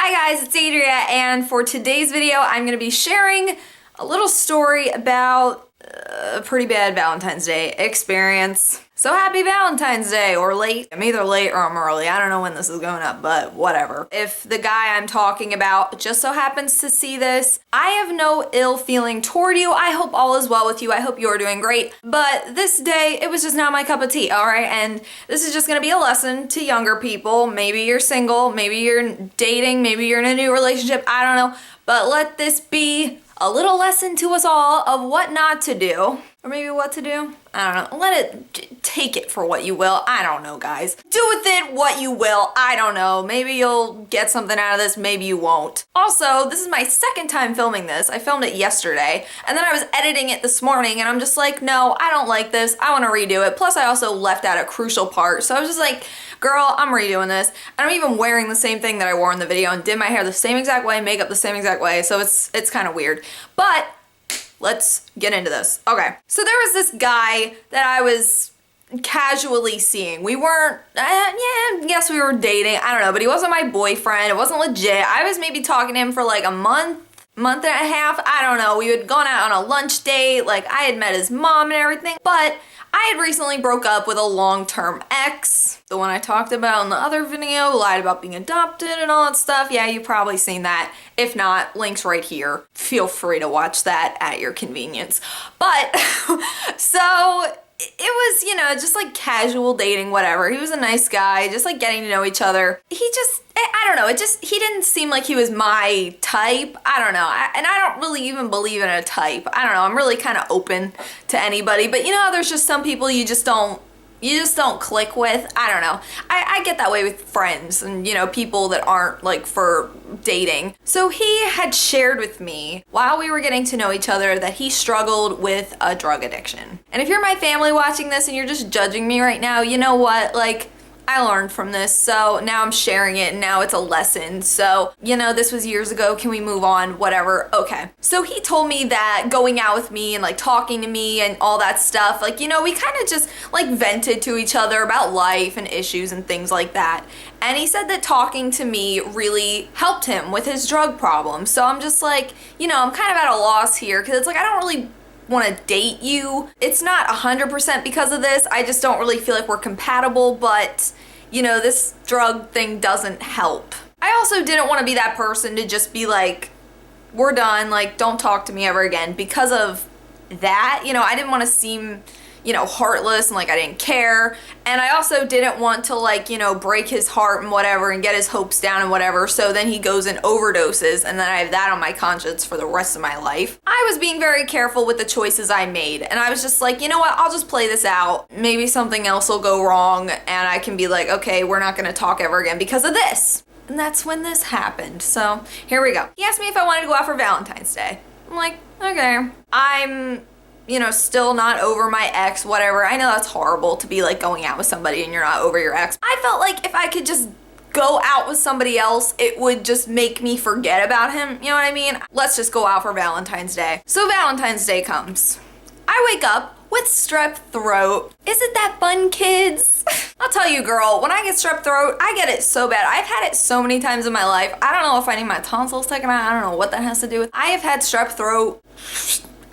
Hi guys, it's Adria, and for today's video I'm going to be sharing a little story about a pretty bad Valentine's Day experience. So happy Valentine's Day, or late. I'm either late or I'm early. I don't know when this is going up, but whatever. If the guy I'm talking about just so happens to see this, I have no ill feeling toward you. I hope all is well with you. I hope you're doing great. But this day, it was just not my cup of tea, all right? And this is just gonna be a lesson to younger people. Maybe you're single, maybe you're dating, maybe you're in a new relationship, I don't know. But let this be a little lesson to us all of what not to do. Or maybe what to do? I don't know. Take it for what you will. I don't know, guys. Do with it what you will. I don't know. Maybe you'll get something out of this, maybe you won't. Also, this is my second time filming this. I filmed it yesterday, and then I was editing it this morning, and I'm just like, no, I don't like this. I want to redo it. Plus, I also left out a crucial part, so I was just like, girl, I'm redoing this. And I'm even wearing the same thing that I wore in the video and did my hair the same exact way, makeup the same exact way, so it's kind of weird. But let's get into this. Okay, so there was this guy that I was casually seeing. We weren't, yes, we were dating, I don't know, but he wasn't my boyfriend. It wasn't legit. I was maybe talking to him for like a month and a half. I don't know. We had gone out on a lunch date. Like, I had met his mom and everything, but I had recently broke up with a long-term ex, the one I talked about in the other video, lied about being adopted and all that stuff. Yeah, you've probably seen that. If not, links right here. Feel free to watch that at your convenience. But, so it was, you know, just like casual dating, whatever. He was a nice guy, just like getting to know each other. He just, I don't know, he didn't seem like he was my type. I don't know, and I don't really even believe in a type. I don't know, I'm really kind of open to anybody, but you know, there's just some people you just don't click with. I don't know. I get that way with friends and, you know, people that aren't like for dating. So he had shared with me while we were getting to know each other that he struggled with a drug addiction. And if you're my family watching this and you're just judging me right now, you know what? Like, I learned from this, so now I'm sharing it, and now it's a lesson. So, you know, this was years ago. Can we move on? Whatever. Okay. So he told me that going out with me and like talking to me and all that stuff, like, you know, we kind of just like vented to each other about life and issues and things like that. And he said that talking to me really helped him with his drug problem. So I'm just like, you know, I'm kind of at a loss here, because it's like, I don't really want to date you. It's not 100% because of this. I just don't really feel like we're compatible, but you know, this drug thing doesn't help. I also didn't want to be that person to just be like, we're done, like, don't talk to me ever again because of that. You know, I didn't want to seem, you know, heartless and like I didn't care. And I also didn't want to, like, you know, break his heart and whatever and get his hopes down and whatever, so then he goes and overdoses and then I have that on my conscience for the rest of my life. I was being very careful with the choices I made, and I was just like, you know what, I'll just play this out. Maybe something else will go wrong and I can be like, okay, we're not gonna talk ever again because of this. And that's when this happened. So here we go. He asked me if I wanted to go out for Valentine's Day. I'm like, okay. I'm, you know, still not over my ex, whatever. I know that's horrible to be like going out with somebody and you're not over your ex. I felt like if I could just go out with somebody else, it would just make me forget about him. You know what I mean? Let's just go out for Valentine's Day. So Valentine's Day comes. I wake up with strep throat. Isn't that fun, kids? I'll tell you, girl, when I get strep throat, I get it so bad. I've had it so many times in my life. I don't know if I need my tonsils taken out. I don't know what that has to do with. I have had strep throat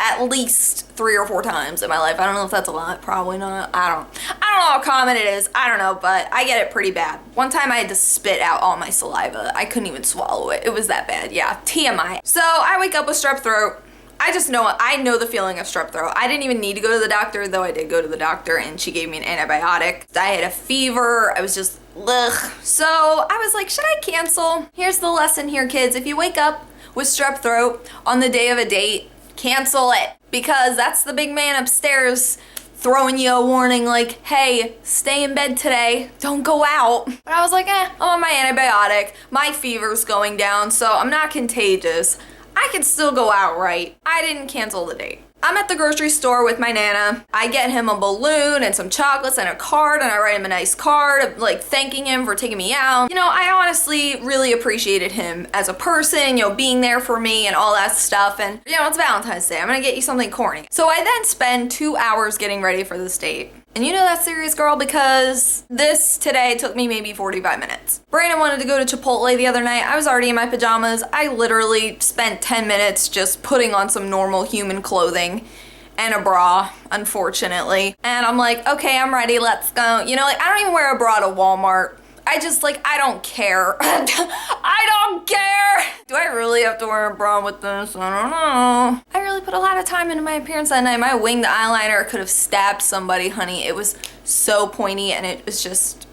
at least 3 or 4 times in my life. I don't know if that's a lot, probably not. I don't know how common it is. I don't know, but I get it pretty bad. One time I had to spit out all my saliva. I couldn't even swallow it. It was that bad. Yeah, TMI. So I wake up with strep throat. I know the feeling of strep throat. I didn't even need to go to the doctor, though I did go to the doctor and she gave me an antibiotic. I had a fever. I was just, ugh. So I was like, should I cancel? Here's the lesson here, kids. If you wake up with strep throat on the day of a date, cancel it, because that's the big man upstairs throwing you a warning like, hey, stay in bed today, don't go out. But I was like, I'm on my antibiotic, my fever's going down, so I'm not contagious. I can still go out, right? I didn't cancel the date. I'm at the grocery store with my Nana. I get him a balloon and some chocolates and a card, and I write him a nice card, like thanking him for taking me out. You know, I honestly really appreciated him as a person, you know, being there for me and all that stuff. And, you know, it's Valentine's Day. I'm gonna get you something corny. So I then spend 2 hours getting ready for this date. And you know that's serious, girl, because this today took me maybe 45 minutes. Brandon wanted to go to Chipotle the other night. I was already in my pajamas. I literally spent 10 minutes just putting on some normal human clothing and a bra, unfortunately. And I'm like, okay, I'm ready, let's go. You know, like, I don't even wear a bra to Walmart. I just, like, I don't care. I don't care. Do I really have to wear a bra with this? I don't know. I really put a lot of time into my appearance that night. My winged eyeliner could have stabbed somebody, honey. It was so pointy and it was just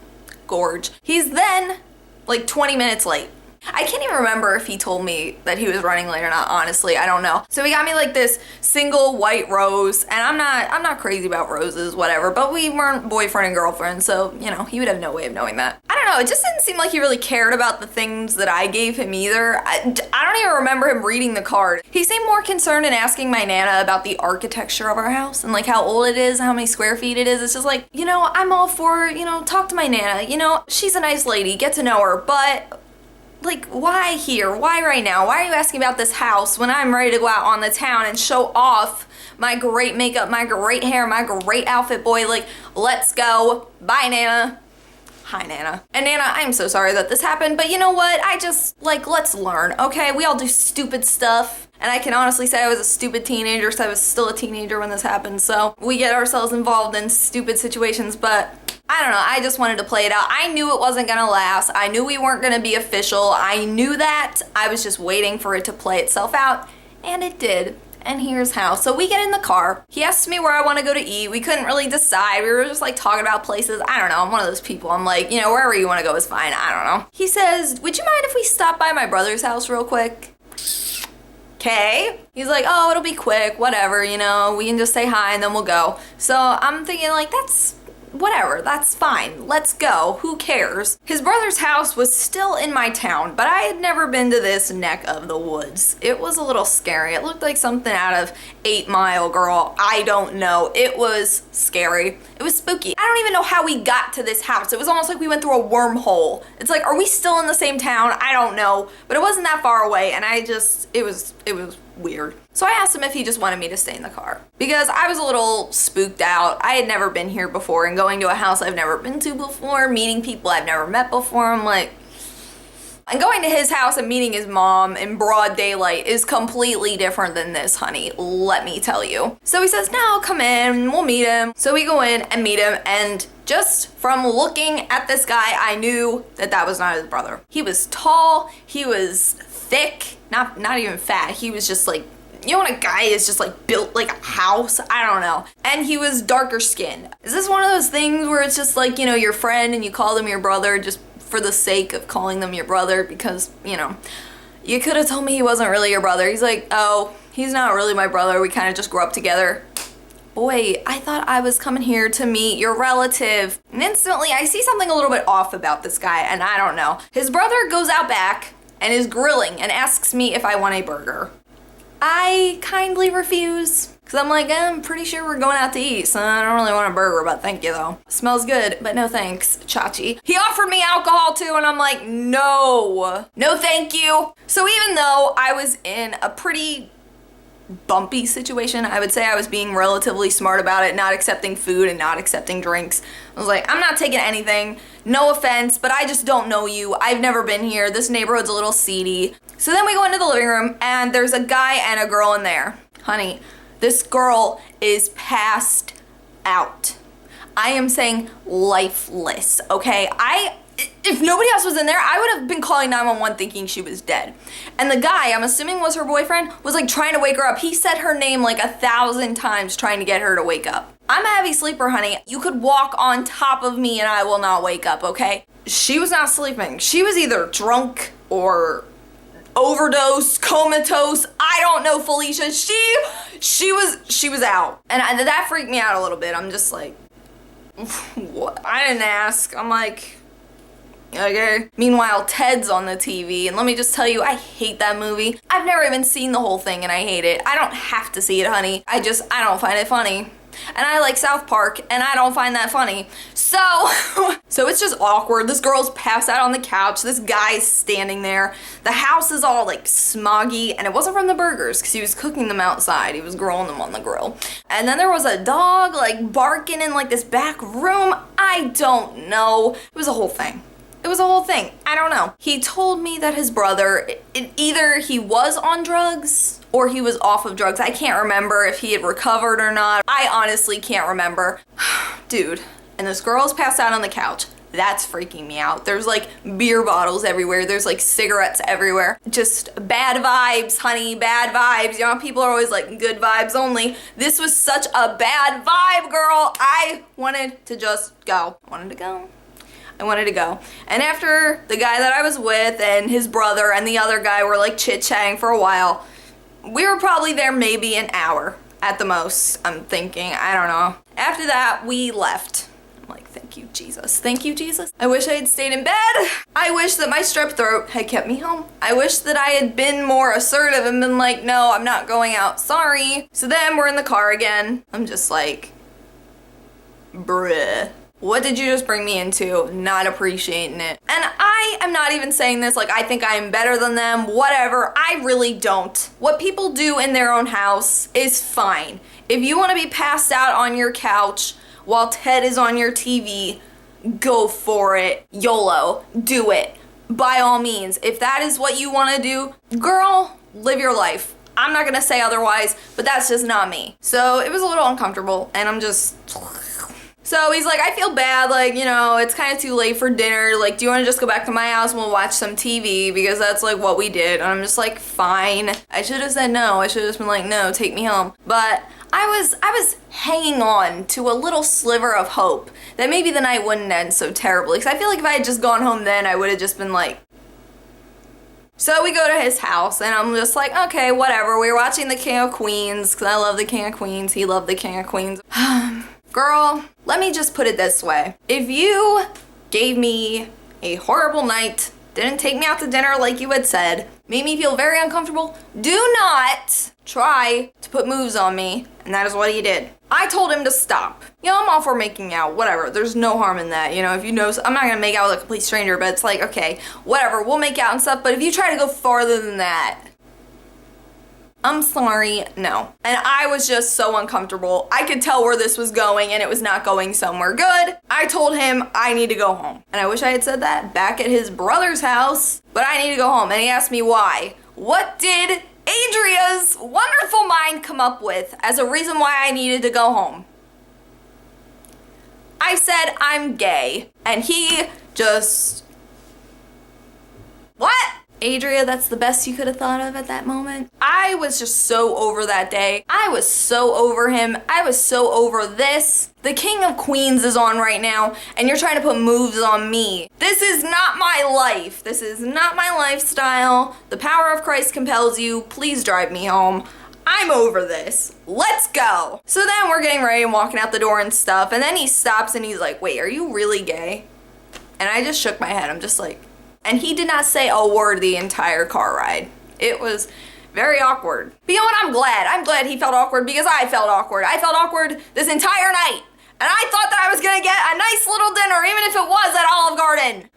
gorge. He's then like 20 minutes late. I can't even remember if he told me that he was running late or not, honestly. I don't know. So he got me like this single white rose, and I'm not crazy about roses, whatever, but we weren't boyfriend and girlfriend, so, you know, he would have no way of knowing that. I don't know, it just didn't seem like he really cared about the things that I gave him either. I don't even remember him reading the card. He seemed more concerned in asking my Nana about the architecture of our house and like how old it is, how many square feet it is. It's just like, you know, I'm all for, you know, talk to my Nana. You know, she's a nice lady, get to know her, but like, why here? Why right now? Why are you asking about this house when I'm ready to go out on the town and show off my great makeup, my great hair, my great outfit, boy? Like, let's go. Bye, Nana. Hi, Nana. And Nana, I'm so sorry that this happened, but you know what? I just, like, let's learn, okay? We all do stupid stuff. And I can honestly say I was a stupid teenager, so I was still a teenager when this happened. So we get ourselves involved in stupid situations, but I don't know, I just wanted to play it out. I knew it wasn't gonna last. I knew we weren't gonna be official. I knew that. I was just waiting for it to play itself out, and it did. And here's how. So we get in the car. He asked me where I want to go to eat. We couldn't really decide. We were just like talking about places. I don't know. I'm one of those people. I'm like, you know, wherever you want to go is fine. I don't know. He says, would you mind if we stop by my brother's house real quick? Okay. He's like, oh, it'll be quick, whatever, you know, we can just say hi and then we'll go. So I'm thinking like, that's whatever, that's fine. Let's go. Who cares? His brother's house was still in my town, but I had never been to this neck of the woods. It was a little scary. It looked like something out of 8 Mile, girl. I don't know. It was scary. It was spooky. I don't even know how we got to this house. It was almost like we went through a wormhole. It's like, are we still in the same town? I don't know. But it wasn't that far away, and it was weird. So I asked him if he just wanted me to stay in the car because I was a little spooked out. I had never been here before and going to a house I've never been to before, meeting people I've never met before. I'm like, and going to his house and meeting his mom in broad daylight is completely different than this, honey. Let me tell you. So he says, no, come in, we'll meet him. So we go in and meet him, and just from looking at this guy, I knew that that was not his brother. He was tall, he was thick, not even fat. He was just like, you know when a guy is just like built like a house? I don't know. And he was darker skinned. Is this one of those things where it's just like, you know, your friend and you call them your brother just for the sake of calling them your brother because, you know, you could have told me he wasn't really your brother. He's like, oh, he's not really my brother. We kind of just grew up together. Boy, I thought I was coming here to meet your relative. And instantly I see something a little bit off about this guy, and I don't know. His brother goes out back and is grilling and asks me if I want a burger. I kindly refuse because I'm like, I'm pretty sure we're going out to eat, so I don't really want a burger, but thank you though. Smells good, but no thanks, Chachi. He offered me alcohol too, and I'm like, no thank you. So even though I was in a pretty bumpy situation, I would say I was being relatively smart about it, not accepting food and not accepting drinks. I was like, I'm not taking anything, no offense, but I just don't know you. I've never been here. This neighborhood's a little seedy. So then we go into the living room and there's a guy and a girl in there. Honey, this girl is passed out. I am saying lifeless, okay? If nobody else was in there, I would have been calling 911 thinking she was dead. And the guy, I'm assuming was her boyfriend, was like trying to wake her up. He said her name like 1,000 times trying to get her to wake up. I'm a heavy sleeper, honey. You could walk on top of me and I will not wake up, okay? She was not sleeping. She was either drunk or overdose, comatose. I don't know, Felicia. She was out. And that freaked me out a little bit. I'm just like, what? I didn't ask. I'm like, okay. Meanwhile, Ted's on the TV, and let me just tell you, I hate that movie. I've never even seen the whole thing, and I hate it. I don't have to see it, honey. I don't find it funny. And I like South Park, and I don't find that funny. So, so it's just awkward. This girl's passed out on the couch. This guy's standing there. The house is all like smoggy, and it wasn't from the burgers because he was cooking them outside. He was grilling them on the grill. And then there was a dog like barking in like this back room. I don't know. It was a whole thing. It was a whole thing. I don't know. He told me that his brother, either he was on drugs or he was off of drugs. I can't remember if he had recovered or not. I honestly can't remember. Dude, and this girl's passed out on the couch. That's freaking me out. There's like beer bottles everywhere. There's like cigarettes everywhere. Just bad vibes, honey, bad vibes. You know, people are always like good vibes only. This was such a bad vibe, girl. I wanted to just go. I wanted to go. And after the guy that I was with and his brother and the other guy were like chit-chatting for a while, we were probably there maybe an hour at the most, I'm thinking. I don't know. After that, we left. I'm like, thank you, Jesus. Thank you, Jesus. I wish I had stayed in bed. I wish that my strep throat had kept me home. I wish that I had been more assertive and been like, no, I'm not going out. Sorry. So then we're in the car again. I'm just like, bruh. What did you just bring me into? Not appreciating it. And I am not even saying this like I think I am better than them, whatever. I really don't. What people do in their own house is fine. If you want to be passed out on your couch while Ted is on your TV, go for it. YOLO. Do it. By all means. If that is what you want to do, girl, live your life. I'm not going to say otherwise, but that's just not me. So it was a little uncomfortable, and I'm just... So he's like, I feel bad, like, you know, it's kind of too late for dinner. Like, do you want to just go back to my house and we'll watch some TV? Because that's like what we did. And I'm just like, fine. I should have said no. I should have just been like, no, take me home. But I was hanging on to a little sliver of hope that maybe the night wouldn't end so terribly. Because I feel like if I had just gone home then, I would have just been like... So we go to his house, and I'm just like, okay, whatever. We were watching the King of Queens, because I love the King of Queens. He loved the King of Queens. Girl, let me just put it this way. If you gave me a horrible night, didn't take me out to dinner like you had said, made me feel very uncomfortable, do not try to put moves on me. And that is what he did. I told him to stop. You know, I'm all for making out, whatever. There's no harm in that. You know, if you know, I'm not gonna make out with a complete stranger, but it's like, okay, whatever, we'll make out and stuff. But if you try to go farther than that, I'm sorry, no. And I was just so uncomfortable. I could tell where this was going, and it was not going somewhere good. I told him I need to go home. And I wish I had said that back at his brother's house, but I need to go home. And he asked me why. What did Adria's wonderful mind come up with as a reason why I needed to go home? I said I'm gay, and he just... What? Adria, that's the best you could have thought of at that moment. I was just so over that day. I was so over him. I was so over this. The King of Queens is on right now, and you're trying to put moves on me. This is not my life. This is not my lifestyle. The power of Christ compels you. Please drive me home. I'm over this. Let's go. So then we're getting ready and walking out the door and stuff, and then he stops and he's like, wait, are you really gay? And I just shook my head. I'm just like... And he did not say a word the entire car ride. It was very awkward. But you know what? I'm glad. I'm glad he felt awkward because I felt awkward. I felt awkward this entire night. And I thought that I was gonna get a nice little dinner, even if it was at Olive Garden.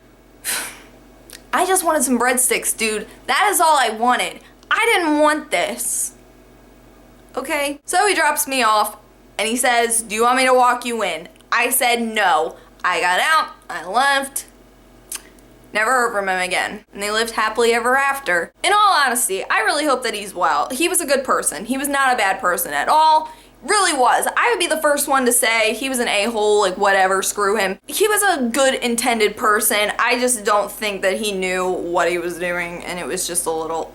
I just wanted some breadsticks, dude. That is all I wanted. I didn't want this. Okay? So he drops me off and he says, do you want me to walk you in? I said no. I got out. I left. Never heard from him again. And they lived happily ever after. In all honesty, I really hope that he's well. He was a good person. He was not a bad person at all. Really was. I would be the first one to say he was an a-hole, like whatever, screw him. He was a good intended person. I just don't think that he knew what he was doing, and it was just a little...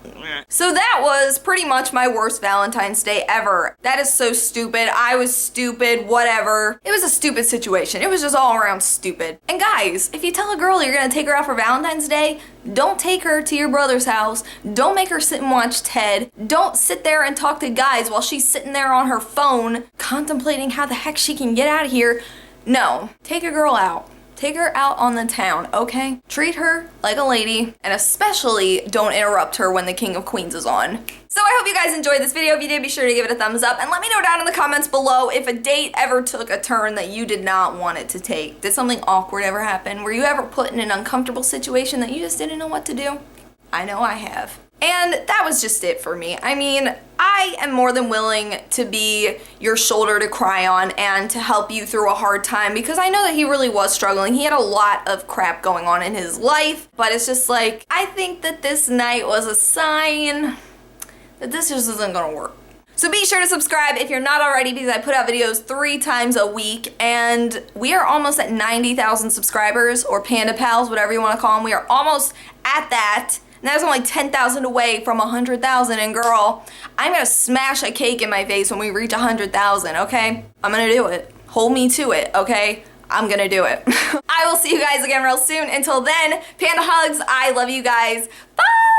So that was pretty much my worst Valentine's Day ever. That is so stupid. I was stupid, whatever. It was a stupid situation. It was just all around stupid. And guys, if you tell a girl you're gonna take her out for Valentine's Day, don't take her to your brother's house. Don't make her sit and watch Ted. Don't sit there and talk to guys while she's sitting there on her phone contemplating how the heck she can get out of here. No, take a girl out Take her out on the town, okay? Treat her like a lady, and especially don't interrupt her when the King of Queens is on. So I hope you guys enjoyed this video. If you did, be sure to give it a thumbs up, and let me know down in the comments below if a date ever took a turn that you did not want it to take. Did something awkward ever happen? Were you ever put in an uncomfortable situation that you just didn't know what to do? I know I have. And that was just it for me. I mean, I am more than willing to be your shoulder to cry on and to help you through a hard time, because I know that he really was struggling. He had a lot of crap going on in his life, but it's just like, I think that this night was a sign that this just isn't gonna work. So be sure to subscribe if you're not already, because I put out videos 3 times a week, and we are almost at 90,000 subscribers, or Panda Pals, whatever you want to call them. We are almost at that. And that was only 10,000 away from 100,000, and girl, I'm gonna smash a cake in my face when we reach 100,000, okay? I'm gonna do it. Hold me to it, okay? I'm gonna do it. I will see you guys again real soon. Until then, Panda hugs. I love you guys. Bye!